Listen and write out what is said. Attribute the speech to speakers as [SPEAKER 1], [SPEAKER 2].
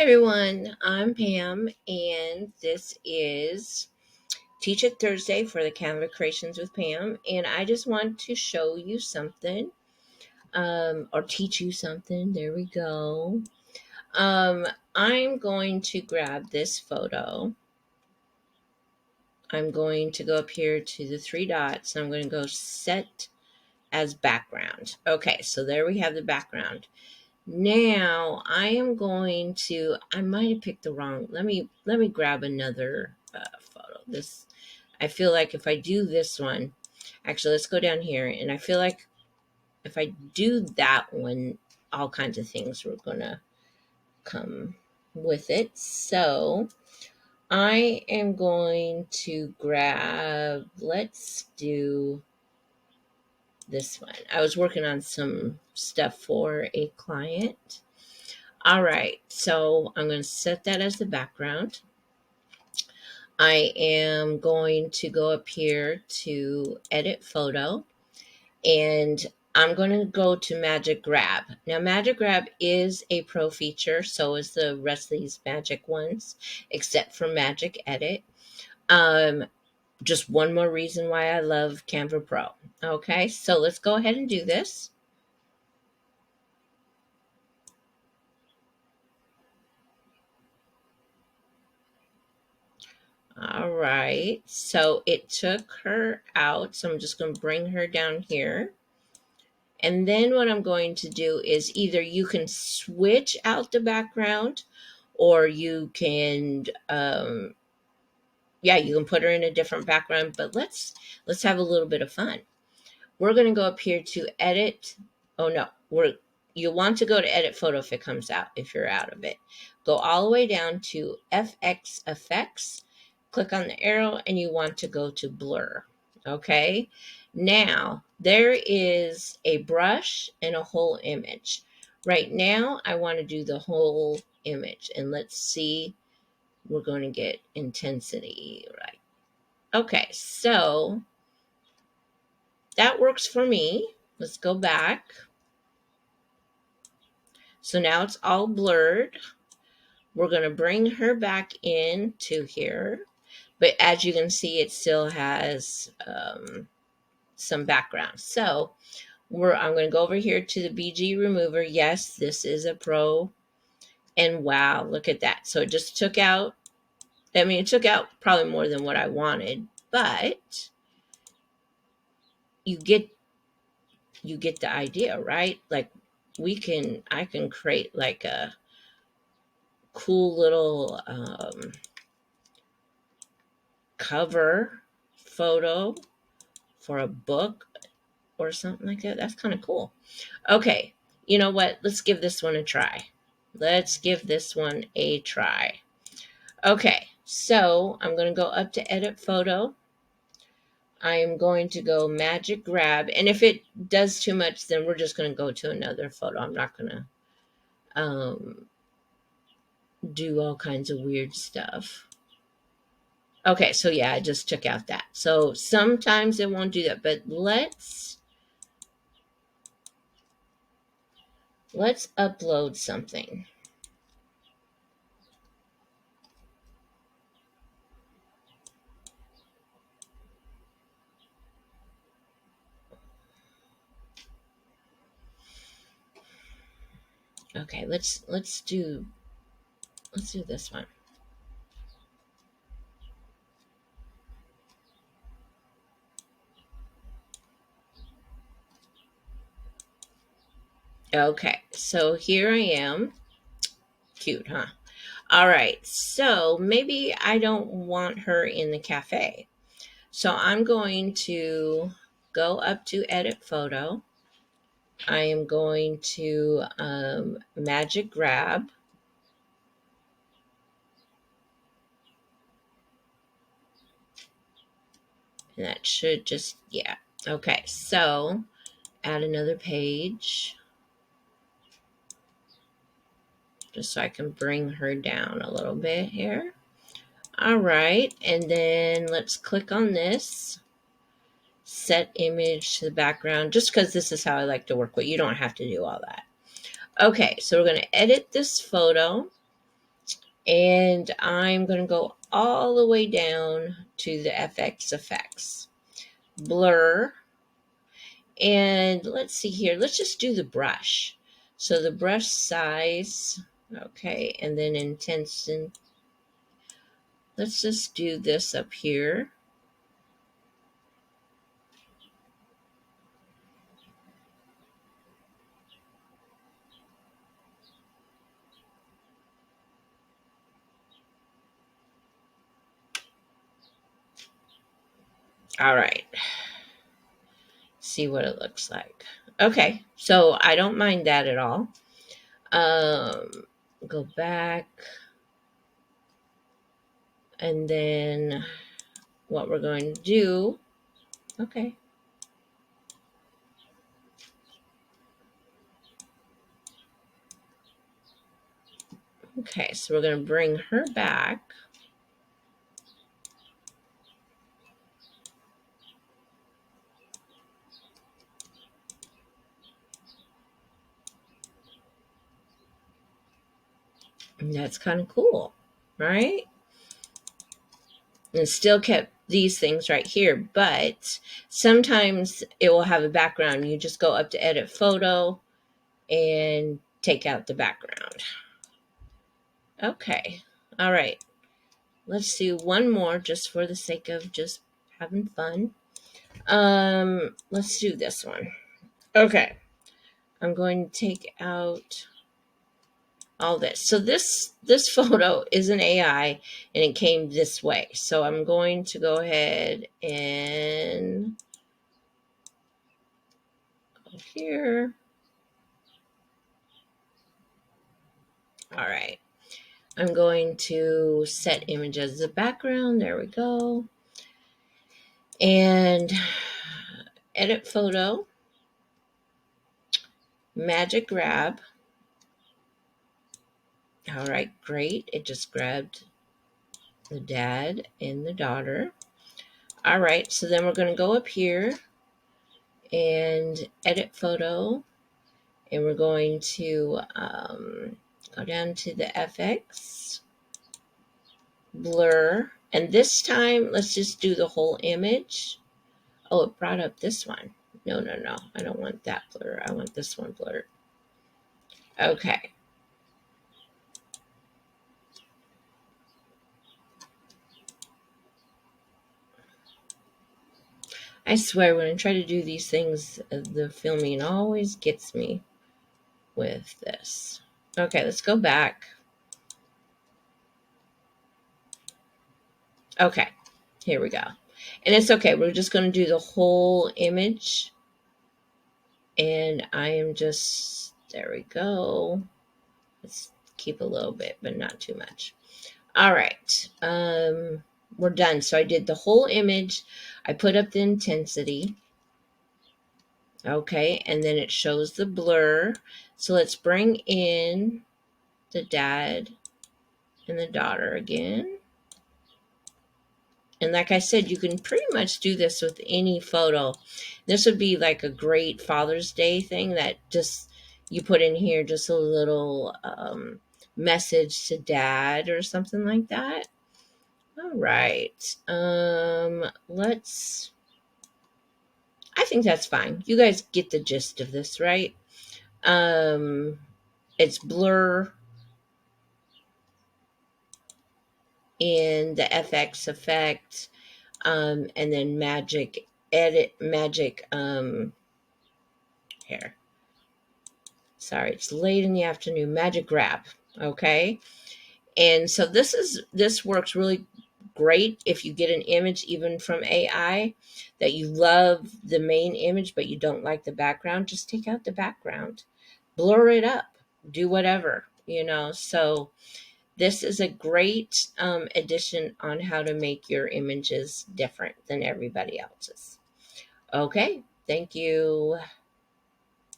[SPEAKER 1] everyone, I'm Pam, and this is Teach It Thursday for the Canva Creations with Pam. And I just want to show you something, or teach you something. There we go. Um, I'm going to grab this photo. I'm going to go up here to the three dots. I'm going to go set as background. Okay, so there we have the background. Now I am going to, I might have picked the wrong, let me grab another photo. I feel like if I do this one, actually let's go down here, and I feel like if I do that one, all kinds of things were going to come with it. So I am going to grab, let's do this one. I was working on some stuff for a client. All right, so I'm going to set that as the background. I am going to go up here to edit photo, and I'm going to go to Magic Grab. Now, Magic Grab is a pro feature, so is the rest of these Magic ones, except for Magic Edit. Just one more reason why I love Canva Pro. Okay, so let's go ahead and do this. All right, so it took her out, so I'm just going to bring her down here. And then what I'm going to do is either you can switch out the background, or you can, yeah, you can put her in a different background, but let's have a little bit of fun. We're going to go up here to edit. Oh no, you want to go to edit photo if it comes out, if you're out of it. Go all the way down to FX effects, click on the arrow, and you want to go to blur. Okay, now there is a brush and a whole image. Right now I want to do the whole image, and let's see, we're going to get intensity, right? Okay, so that works for me. Let's go back. So now it's all blurred. We're going to bring her back into here. But as you can see, it still has some background. So I'm going to go over here to the BG remover. Yes, this is a pro. And wow, look at that. So it just took out, I mean, it took out probably more than what I wanted. But you get the idea, right? Like I can create like a cool little cover photo for a book or something like that. That's kind of cool. Okay, you know what? Let's give this one a try. Okay, so I'm going to go up to edit photo. I am going to go Magic Grab, and if it does too much, then we're just going to go to another photo. I'm not going to do all kinds of weird stuff. Okay, so yeah, I just took out that. So sometimes it won't do that, but let's upload something. Okay, let's do this one. Okay, so here I am. Cute, huh? All right, so maybe I don't want her in the cafe. So I'm going to go up to edit photo. I am going to Magic Grab. And that should just, yeah. Okay, so add another page. Just so I can bring her down a little bit here. All right, and then let's click on this. Set image to the background, just because this is how I like to work with. You don't have to do all that. Okay, so we're going to edit this photo. And I'm going to go all the way down to the FX effects. Blur. And let's see here. Let's just do the brush. So the brush size. Okay. And then intensity. Let's just do this up here. All right. See what it looks like. Okay. So I don't mind that at all. Go back. And then what we're going to do. Okay. Okay. So we're going to bring her back. And that's kind of cool, right? And still kept these things right here, but sometimes it will have a background. You just go up to edit photo and take out the background. Okay. All right. Let's do one more just for the sake of just having fun. Let's do this one. Okay. I'm going to take out all this. So this photo is an AI and it came this way. So I'm going to go ahead and go here. All right. I'm going to set image as the background. There we go. And edit photo. Magic grab. All right, great. It just grabbed the dad and the daughter. All right, so then we're going to go up here and edit photo. And we're going to go down to the FX, blur. And this time, let's just do the whole image. Oh, it brought up this one. No. I don't want that blur. I want this one blurred. Okay. I swear, when I try to do these things, the filming always gets me with this. Okay, let's go back. Okay, here we go. And it's okay. We're just going to do the whole image. And I am just, there we go. Let's keep a little bit, but not too much. All right. We're done. So I did the whole image. I put up the intensity. Okay, and then it shows the blur. So let's bring in the dad and the daughter again. And like I said, you can pretty much do this with any photo. This would be like a great Father's Day thing that just you put in here just a little message to dad or something like that. All right. I think that's fine. You guys get the gist of this, right? It's blur in the FX effect, and then magic here. Sorry, it's late in the afternoon. Magic grab. Okay. And so this works really great if you get an image even from AI that you love the main image, but you don't like the background. Just take out the background, blur it up, do whatever, So this is a great addition on how to make your images different than everybody else's. Okay, thank you.